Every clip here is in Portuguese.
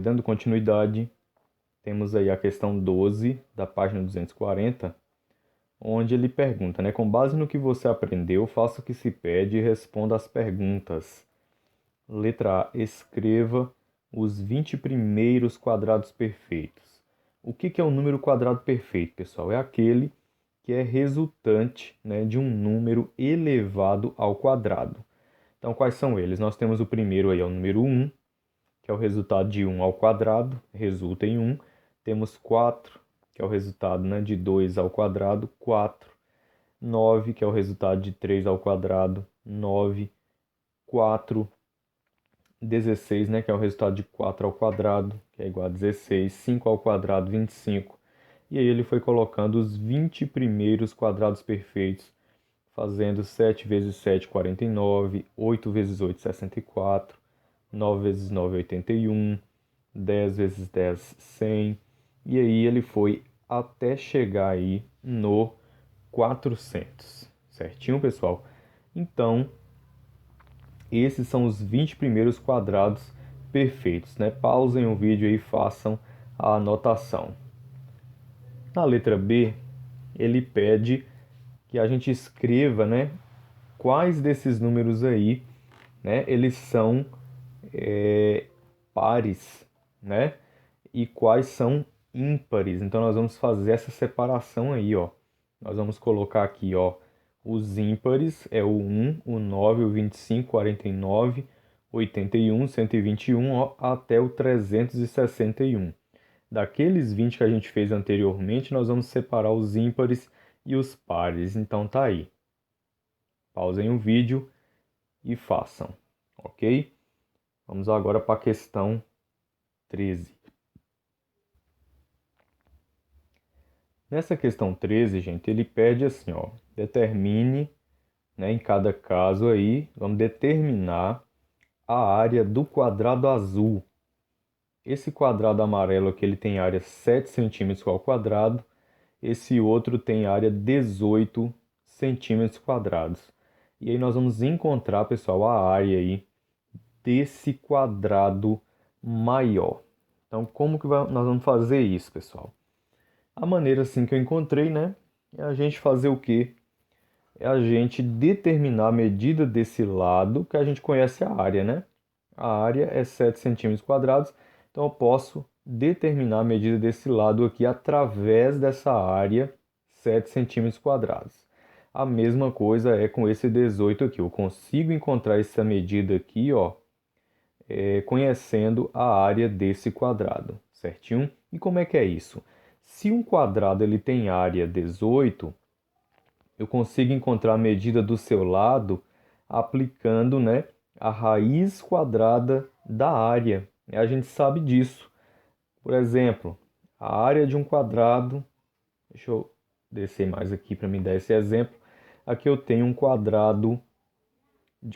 Dando continuidade, temos aí a questão 12 da página 240, onde ele pergunta, né? Com base no que você aprendeu, faça o que se pede e responda às perguntas. Letra A. Escreva os 20 primeiros quadrados perfeitos. O que é um número quadrado perfeito, pessoal? É aquele que é resultante, né, de um número elevado ao quadrado. Então, quais são eles? Nós temos o primeiro aí, é o número 1, que é o resultado de 1 ao quadrado, resulta em 1. Temos 4, que é o resultado, né, de 2 ao quadrado, 4. 9, que é o resultado de 3 ao quadrado, 9. 4. 16, né, que é o resultado de 4 ao quadrado, que é igual a 16. 5 ao quadrado, 25. E aí ele foi colocando os 20 primeiros quadrados perfeitos, fazendo 7 vezes 7, 49, 8 vezes 8, 64, 9 vezes 9, 81, 10 vezes 10, 100. E aí ele foi até chegar aí no 400. Certinho, pessoal? Então, esses são os 20 primeiros quadrados perfeitos, né? Pausem o vídeo e façam a anotação. Na letra B, ele pede que a gente escreva, né, quais desses números aí, né, eles são pares, né, e quais são ímpares. Então nós vamos fazer essa separação aí, ó. Nós vamos colocar aqui, ó, os ímpares é o 1, o 9, o 25, 49, 81, 121, ó, até o 361. Daqueles 20 que a gente fez anteriormente, nós vamos separar os ímpares e os pares. Então tá aí. Pausem o vídeo e façam, ok? Vamos agora para a questão 13. Nessa questão 13, gente, ele pede assim, ó, determine, né, em cada caso aí, vamos determinar a área do quadrado azul. Esse quadrado amarelo aqui, ele tem área 7 centímetros ao quadrado, esse outro tem área 18 centímetros quadrados. E aí nós vamos encontrar, pessoal, a área aí desse quadrado maior. Então, como que nós vamos fazer isso, pessoal? A maneira assim que eu encontrei, né, é a gente fazer o quê? É a gente determinar a medida desse lado, que a gente conhece a área, né? A área é 7 centímetros quadrados, então eu posso determinar a medida desse lado aqui através dessa área 7 centímetros quadrados. A mesma coisa é com esse 18 aqui. Eu consigo encontrar essa medida aqui, ó, conhecendo a área desse quadrado, certinho? E como é que é isso? Se um quadrado ele tem área 18, eu consigo encontrar a medida do seu lado aplicando, né, a raiz quadrada da área. A gente sabe disso. Por exemplo, a área de um quadrado, deixa eu descer mais aqui para me dar esse exemplo. Aqui eu tenho um quadrado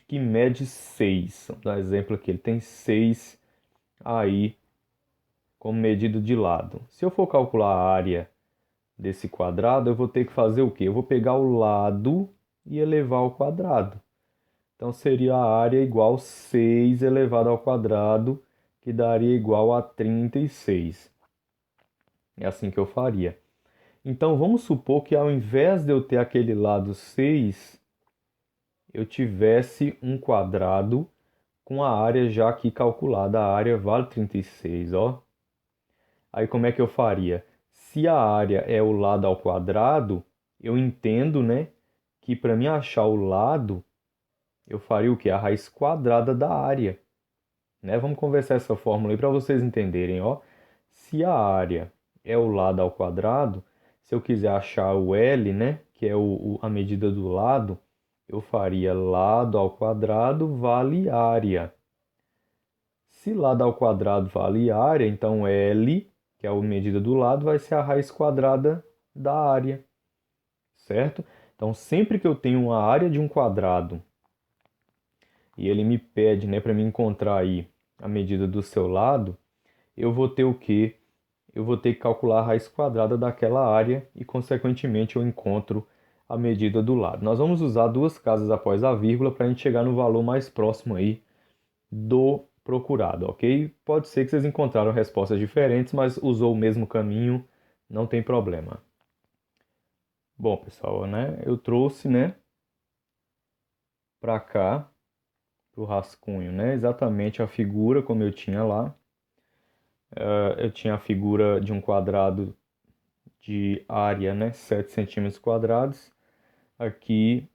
que mede 6. Vamos dar um exemplo aqui, ele tem 6 aí como medida de lado. Se eu for calcular a área desse quadrado, eu vou ter que fazer o quê? Eu vou pegar o lado e elevar ao quadrado. Então seria a área igual a 6 elevado ao quadrado, que daria igual a 36. É assim que eu faria. Então vamos supor que ao invés de eu ter aquele lado 6, eu tivesse um quadrado com a área já aqui calculada. A área vale 36, ó. Aí como é que eu faria? Se a área é o lado ao quadrado, eu entendo, né, que para mim achar o lado, eu faria o quê? A raiz quadrada da área, né? Vamos conversar essa fórmula aí para vocês entenderem, ó. Se a área é o lado ao quadrado, se eu quiser achar o L, né, que é a medida do lado, eu faria lado ao quadrado vale área. Se lado ao quadrado vale área, então L, que é a medida do lado, vai ser a raiz quadrada da área, certo? Então, sempre que eu tenho uma área de um quadrado e ele me pede, né, para me encontrar aí a medida do seu lado, eu vou ter o quê? Eu vou ter que calcular a raiz quadrada daquela área e, consequentemente, eu encontro a medida do lado. Nós vamos usar duas casas após a vírgula para a gente chegar no valor mais próximo aí do procurado, ok? Pode ser que vocês encontraram respostas diferentes, mas usou o mesmo caminho, não tem problema. Bom, pessoal, né? Eu trouxe, né, para cá, para o rascunho, né? Exatamente a figura como eu tinha lá. Eu tinha a figura de um quadrado de área, né, 7 centímetros quadrados. Aqui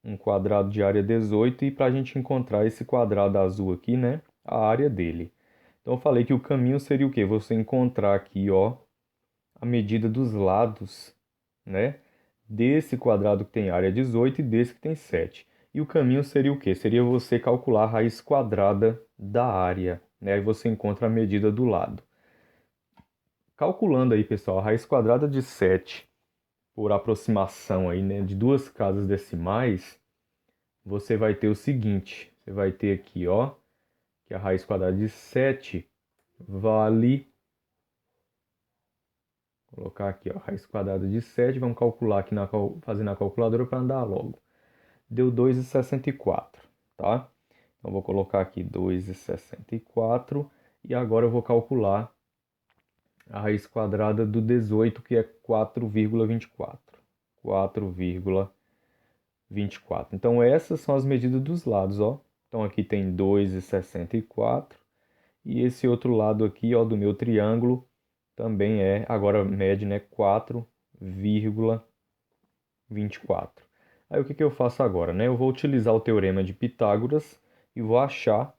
um quadrado de área 18 e para a gente encontrar esse quadrado azul aqui, né, a área dele. Então eu falei que o caminho seria o quê? Você encontrar aqui, ó, a medida dos lados, né, desse quadrado que tem área 18 e desse que tem 7. E o caminho seria o quê? Seria você calcular a raiz quadrada da área, né? Aí você encontra a medida do lado. Calculando aí, pessoal, a raiz quadrada de 7 por aproximação aí, né, de duas casas decimais, você vai ter o seguinte, você vai ter aqui, ó, que a raiz quadrada de 7 vale, vou colocar aqui, ó, raiz quadrada de 7, vamos calcular aqui fazer na calculadora para andar logo. Deu 2,64, tá? Então vou colocar aqui 2,64 e agora eu vou calcular a raiz quadrada do 18, que é 4,24. 4,24. Então essas são as medidas dos lados, ó. Então aqui tem 2,64 e esse outro lado aqui, ó, do meu triângulo também agora mede, né, 4,24. Aí o que eu faço agora, né? Eu vou utilizar o teorema de Pitágoras e vou achar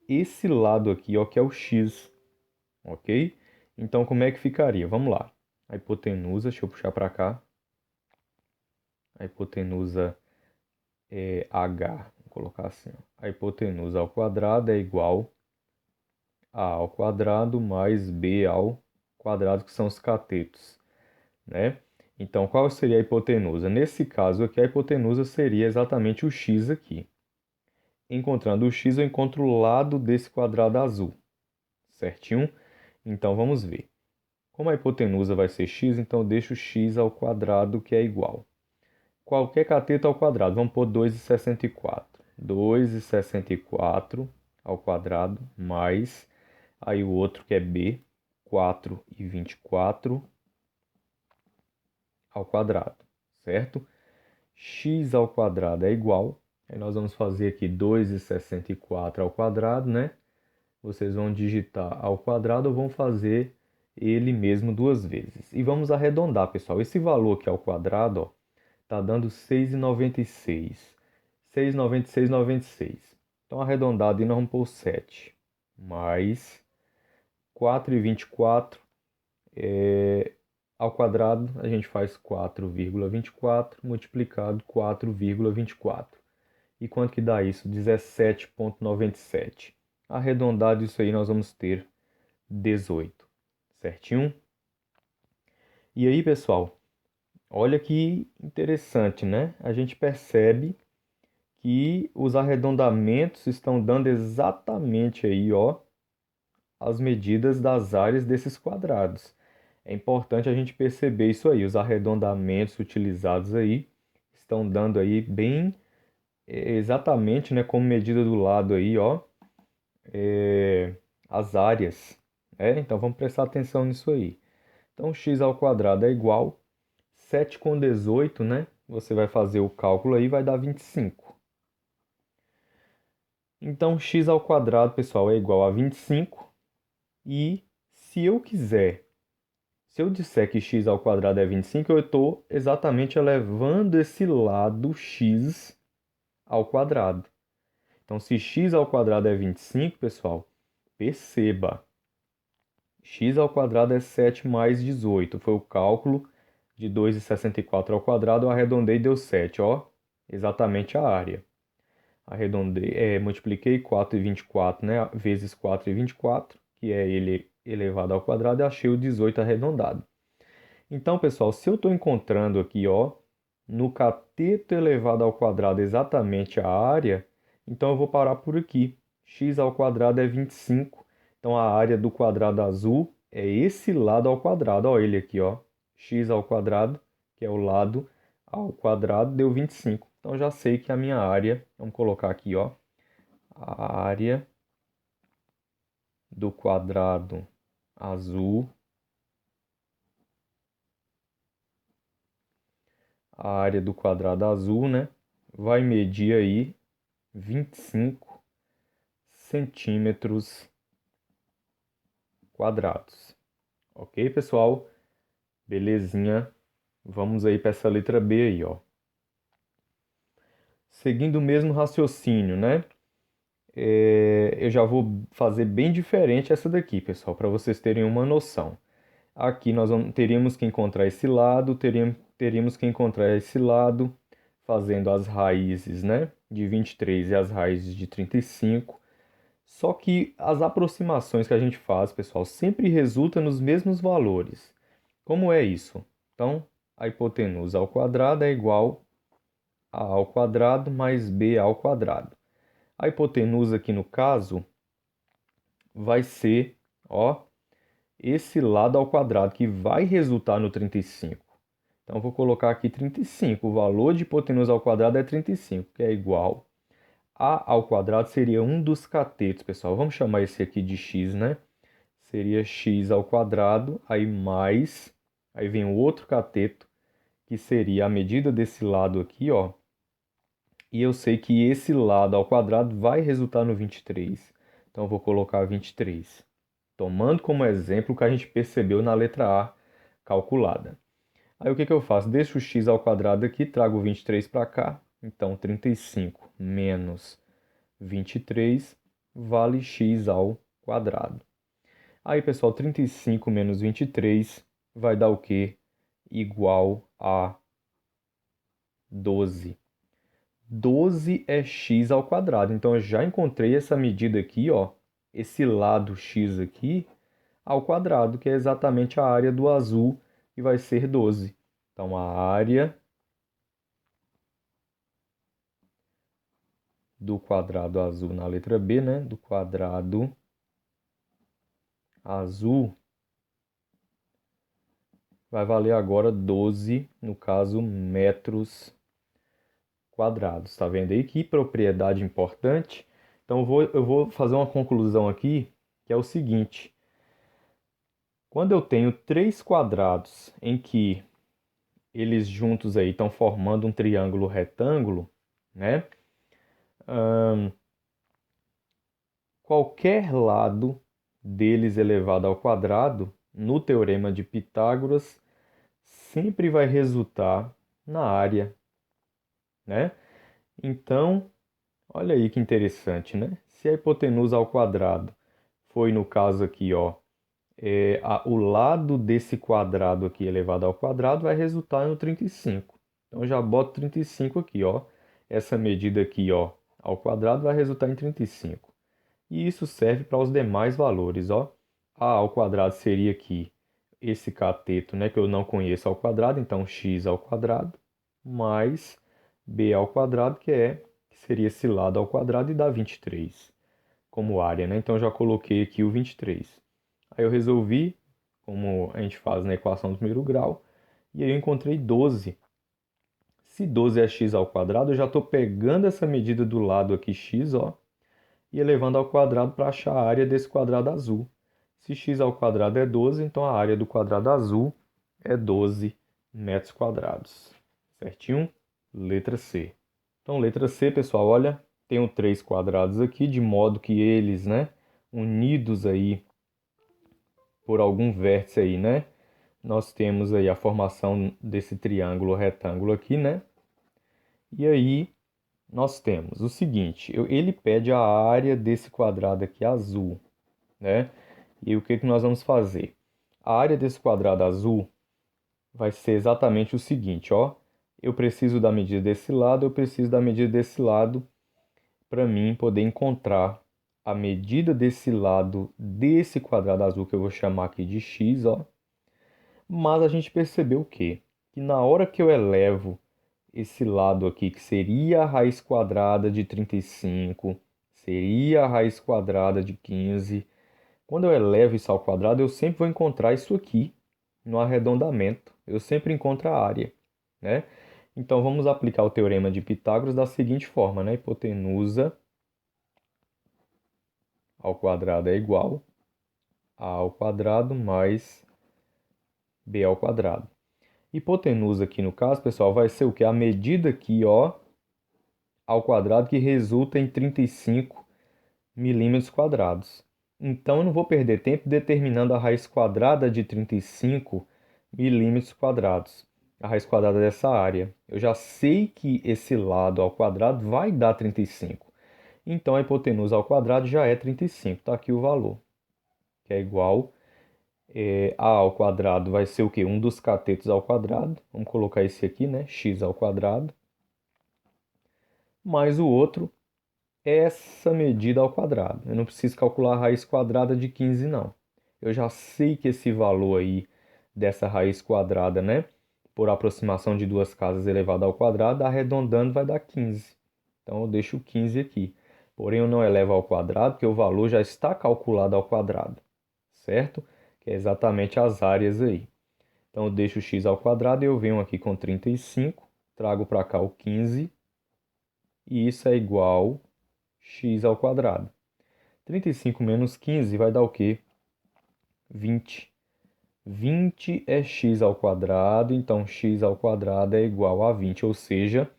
esse lado aqui, ó, que é o x, ok? Então como é que ficaria? Vamos lá. A hipotenusa, deixa eu puxar para cá. A hipotenusa é h, vou colocar assim, ó. A hipotenusa ao quadrado é igual a ao quadrado mais b ao quadrado, que são os catetos, né? Então, qual seria a hipotenusa? Nesse caso aqui, a hipotenusa seria exatamente o x aqui. Encontrando o x, eu encontro o lado desse quadrado azul, certinho? Então, vamos ver. Como a hipotenusa vai ser x, então eu deixo x ao quadrado, que é igual. Qualquer cateto ao quadrado, vamos pôr 2,64. 2,64 ao quadrado, mais, aí o outro que é b, 4,24 ao quadrado, certo? X ao quadrado é igual, aí nós vamos fazer aqui 2,64 ao quadrado, né? Vocês vão digitar ao quadrado ou vão fazer ele mesmo duas vezes. E vamos arredondar, pessoal. Esse valor aqui ao quadrado, ó, tá dando 6,96. 6,96. Então, arredondado, e nós vamos pôr 7. Mais 4,24 ao quadrado, a gente faz 4,24 multiplicado 4,24. E quanto que dá isso? 17,97. Arredondado isso aí, nós vamos ter 18. Certinho? E aí, pessoal, olha que interessante, né? A gente percebe que os arredondamentos estão dando exatamente aí, ó, as medidas das áreas desses quadrados. É importante a gente perceber isso aí. Os arredondamentos utilizados aí estão dando aí bem exatamente, né, como medida do lado aí, ó, as áreas. Então vamos prestar atenção nisso aí. Então x ao quadrado é igual 7 com 18, né? Você vai fazer o cálculo aí, vai dar 25. Então x ao quadrado, pessoal, é igual a 25. E se eu quiser, se eu disser que x ao quadrado é 25, eu estou exatamente elevando esse lado x ao quadrado. Então, se x ao quadrado é 25, pessoal, perceba, x ao quadrado é 7 mais 18. Foi o cálculo de 2,64 ao quadrado, eu arredondei e deu 7, ó, exatamente a área. Arredondei, multipliquei 4,24, né, vezes 4,24, que é ele elevado ao quadrado, e achei o 18 arredondado. Então, pessoal, se eu estou encontrando aqui, ó, no cateto elevado ao quadrado exatamente a área, então eu vou parar por aqui. X ao quadrado é 25. Então a área do quadrado azul é esse lado ao quadrado. Olha ele aqui, ó. X ao quadrado, que é o lado ao quadrado, deu 25. Então já sei que a minha área, vamos colocar aqui, ó, a área do quadrado azul, a área do quadrado azul, né, vai medir aí 25 centímetros quadrados. Ok, pessoal? Belezinha. Vamos aí para essa letra B aí, ó. Seguindo o mesmo raciocínio, né? Eu já vou fazer bem diferente essa daqui, pessoal, para vocês terem uma noção. Aqui nós teríamos que encontrar esse lado, teríamos que encontrar esse lado, fazendo as raízes, né, de 23 e as raízes de 35. Só que as aproximações que a gente faz, pessoal, sempre resulta nos mesmos valores. Como é isso? Então, a hipotenusa ao quadrado é igual a ao quadrado mais b ao quadrado. A hipotenusa aqui no caso vai ser, ó, esse lado ao quadrado, que vai resultar no 35. Então, eu vou colocar aqui 35. O valor de hipotenusa ao quadrado é 35, que é igual a ao quadrado, seria um dos catetos, pessoal. Vamos chamar esse aqui de x, né? Seria x ao quadrado, aí mais, aí vem o outro cateto, que seria a medida desse lado aqui, ó. E eu sei que esse lado ao quadrado vai resultar no 23. Então, eu vou colocar 23. Tomando como exemplo o que a gente percebeu na letra A calculada. Aí o que eu faço? Deixo o x ao quadrado aqui, trago o 23 para cá. Então, 35 menos 23 vale x ao quadrado. Aí, pessoal, 35 menos 23 vai dar o quê? Igual a 12. 12 é x ao quadrado. Então, eu já encontrei essa medida aqui, ó, esse lado x aqui, ao quadrado, que é exatamente a área do azul, e vai ser 12. Então, a área do quadrado azul na letra B, né? Do quadrado azul vai valer agora 12, no caso, metros quadrados. Tá vendo aí que propriedade importante? Então, eu vou fazer uma conclusão aqui, que é o seguinte. Quando eu tenho três quadrados em que eles juntos aí estão formando um triângulo retângulo, né? Qualquer lado deles elevado ao quadrado, no teorema de Pitágoras, sempre vai resultar na área, né? Então, olha aí que interessante, né? Se a hipotenusa ao quadrado foi, no caso aqui, ó, o lado desse quadrado aqui elevado ao quadrado vai resultar no 35. Então, eu já boto 35 aqui, ó. Essa medida aqui, ó, ao quadrado vai resultar em 35. E isso serve para os demais valores, ó. A ao quadrado seria aqui esse cateto, né, que eu não conheço ao quadrado, então x ao quadrado, mais b ao quadrado, que seria esse lado ao quadrado, e dá 23 como área, né? Então, eu já coloquei aqui o 23. Aí eu resolvi, como a gente faz na equação do primeiro grau, e aí eu encontrei 12. Se 12 é x ao quadrado, eu já estou pegando essa medida do lado aqui x, ó, e elevando ao quadrado para achar a área desse quadrado azul. Se x ao quadrado é 12, então a área do quadrado azul é 12 metros quadrados. Certinho? Letra C. Então, letra C, pessoal, olha, tenho três quadrados aqui, de modo que eles, né, unidos aí por algum vértice aí, né, nós temos aí a formação desse triângulo retângulo aqui, né, e aí nós temos o seguinte, ele pede a área desse quadrado aqui azul, né, e o que que nós vamos fazer? A área desse quadrado azul vai ser exatamente o seguinte, ó, eu preciso da medida desse lado, eu preciso da medida desse lado, para mim poder encontrar a medida desse lado desse quadrado azul, que eu vou chamar aqui de x, ó. Mas a gente percebeu o quê? Que na hora que eu elevo esse lado aqui, que seria a raiz quadrada de 35, seria a raiz quadrada de 15, quando eu elevo isso ao quadrado, eu sempre vou encontrar isso aqui no arredondamento. Eu sempre encontro a área, né? Então, vamos aplicar o teorema de Pitágoras da seguinte forma, né? Hipotenusa ao quadrado é igual A ao quadrado mais B ao quadrado. Hipotenusa aqui no caso, pessoal, vai ser o que? A medida aqui, ó, ao quadrado, que resulta em 35 milímetros quadrados. Então, eu não vou perder tempo determinando a raiz quadrada de 35 milímetros quadrados. A raiz quadrada dessa área. Eu já sei que esse lado ao quadrado vai dar 35. Então, a hipotenusa ao quadrado já é 35. Está aqui o valor, que é igual a ao quadrado vai ser o quê? Um dos catetos ao quadrado. Vamos colocar esse aqui, né? X ao quadrado. Mais o outro, essa medida ao quadrado. Eu não preciso calcular a raiz quadrada de 15, não. Eu já sei que esse valor aí dessa raiz quadrada, né? Por aproximação de duas casas elevado ao quadrado, arredondando vai dar 15. Então eu deixo 15 aqui. Porém, eu não elevo ao quadrado, porque o valor já está calculado ao quadrado, certo? Que é exatamente as áreas aí. Então eu deixo x ao quadrado e eu venho aqui com 35, trago para cá o 15, e isso é igual x ao quadrado. 35 menos 15 vai dar o quê? 20. 20 é x ao quadrado, então x ao quadrado é igual a 20, ou seja,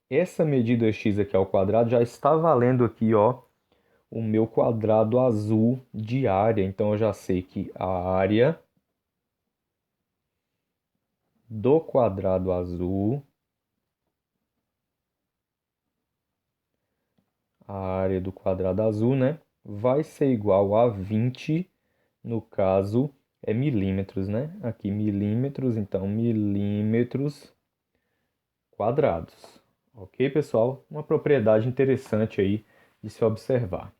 essa medida x aqui ao quadrado já está valendo aqui, ó, o meu quadrado azul de área. Então eu já sei que a área do quadrado azul, a área do quadrado azul, né, vai ser igual a 20, no caso é milímetros, né? Aqui milímetros, então milímetros quadrados. Ok, pessoal? Uma propriedade interessante aí de se observar.